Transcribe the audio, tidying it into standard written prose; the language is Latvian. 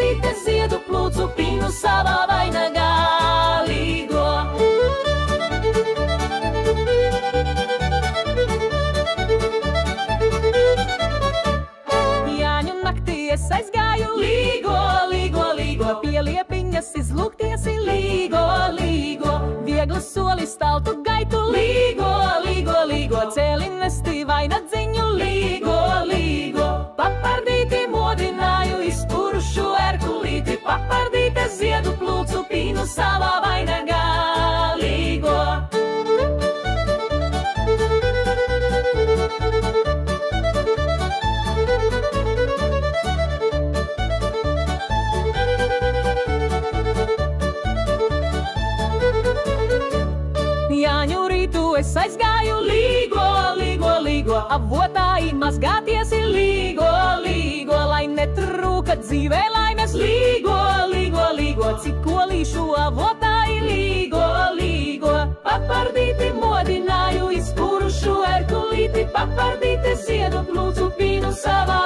papardīte ziedu plūcu pīnu savā vainagā līgo. Jāņu naktī es aizgāju līgo, līgo, līgo, pie liepiņas izlūkties līgo, līgo, vieglu soli staltu gaitu līgo, līgo, līgo, cēli nesti vainagdziņu līgo, līgo, papardīti modināju izpurušu erkulīti, papardīte ziedu plūcu pīnu savā vainagā līgo. Jāņu rītu es aizgāju līgo, līgo, līgo, avotā mazgāties līgo, līgo, lai netrūka dzīvē laimes līgo, līgo, līgo, cik kolīšu avotā līgo, līgo, papardīti modināju izpurušu erkulīti, papardīte ziedu plūcu pīnu savā